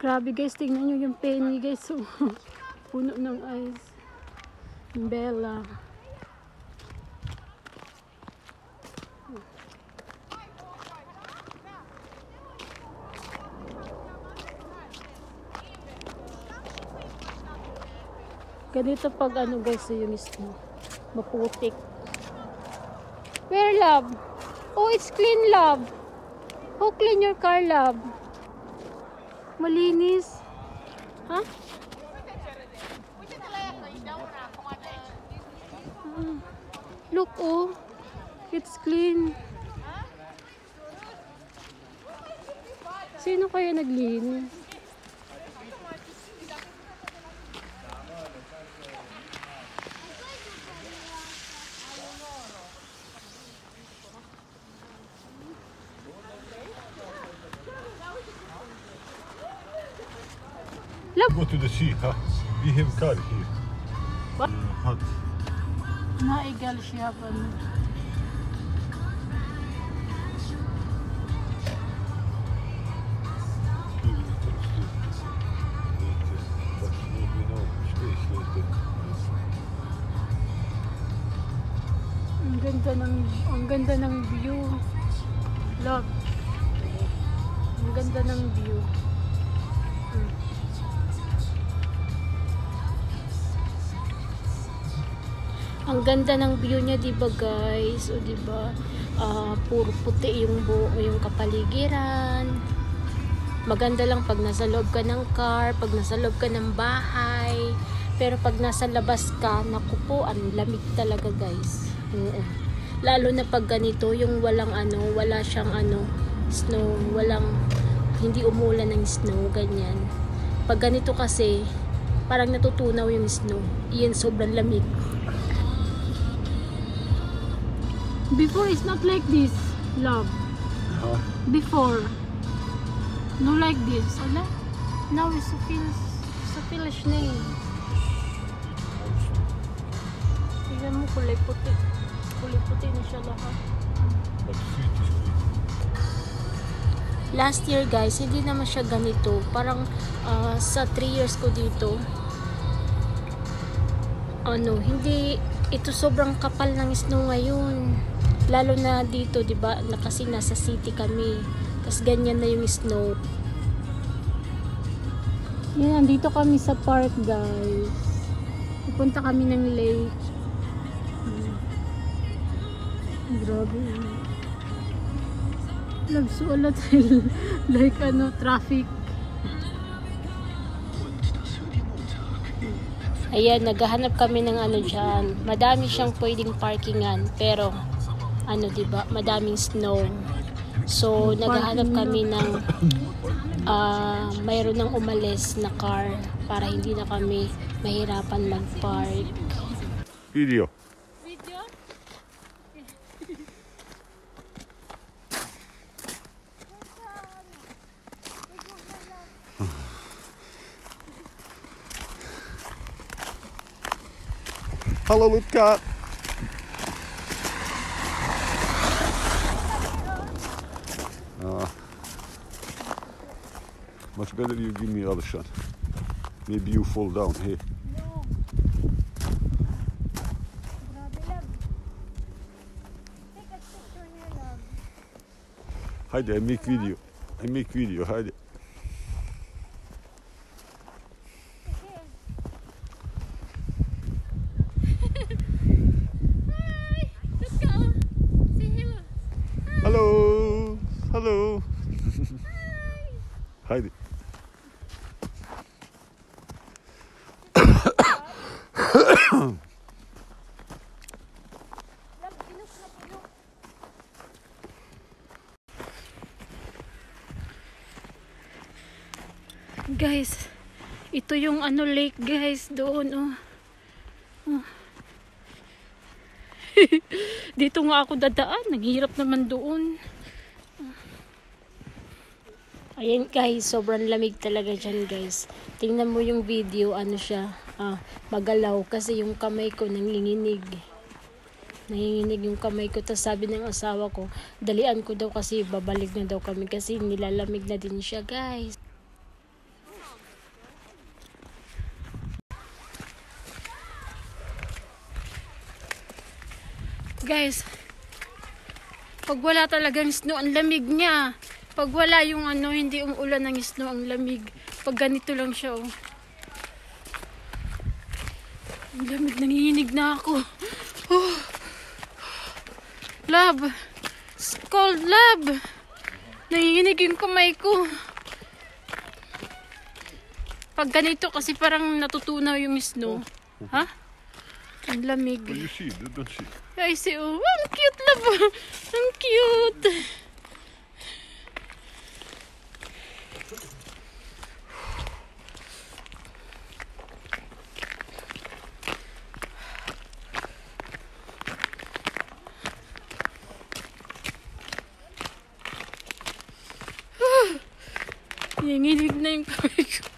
Grabe guys, tingnan nyo yung penny guys. So, puno ng ice. Yung Bella. Ganito pag ano guys, yung snow. Maputik. Where love? Oh, it's clean love. Who clean your car love? Malinis. Ha? Huh? Look, oh. It's clean. Sino kaya naglinis? Go to the sea, huh? We have car here. What? Hot. Naigal siya pa. Ang ganda ng view. Look. Ang ganda ng view. Ang ganda ng view niya, 'di ba guys? O 'di ba? Puro puti yung buo, yung kapaligiran. Maganda lang pag nasa loob ka ng car, pag nasa loob ka ng bahay. Pero pag nasa labas ka, naku po, ang lamig talaga guys. Oo. Lalo na pag ganito, yung walang wala siyang snow, hindi umulan ng snow, ganyan. Pag ganito kasi, parang natutunaw yung snow. Iyan, sobrang lamig. Before it's not like this, love. Huh? Before, no like this. Now it's a feels name. Tingnan mo, kulay puti. Kulay puti na siya lahat. But sweet is sweet. Last year guys, hindi naman siya ganito. Parang sa 3 years ko dito, hindi ito sobrang kapal ng snow ngayon. Lalo na dito, 'di ba? Kasi nasa city kami. Tapos ganyan na yung snow. Yan, dito kami sa park, guys. Pupunta kami ng lake. Grabe. Love, so ulat like traffic. Ayan, naghahanap kami ng dyan. Madami siyang pwedeng parkingan, pero diba, madaming snow. So, naghahanap kami ng mayroon ng umalis na car para hindi na kami mahirapan mag-park. Video. Video? Hello, Lutka. Much better you give me other shot. Maybe you fall down here. No. Grabe, love. Take a picture here, love. Haydi, I make video. Haydi. Hi, let's go. See him. Hello. Haydi. Guys, ito yung lake guys doon Dito nga ako dadaan, naghihirap naman doon. Ayan guys, sobrang lamig talaga dyan guys. Tingnan mo yung video, magalaw kasi yung kamay ko nanginginig. Nanginginig yung kamay ko. Tapos sabi ng asawa ko, dalian ko daw kasi babalik na daw kami kasi nilalamig na din siya guys. Guys, pag wala talagang snow, ang lamig niya. Pag wala yung ano, hindi umuulan ng snow, ang lamig. Pag ganito lang siya, oh. Ang lamig, nanginginig na ako. Oh. Love. It's cold, love. Nanginginig yung kamay ko. Pag ganito kasi parang natutunaw yung snow. Ha? Ang lamig. Well, you see, don't see. I see, oh, ang cute, love. Ang cute. Nanginginig na yung kamay ko.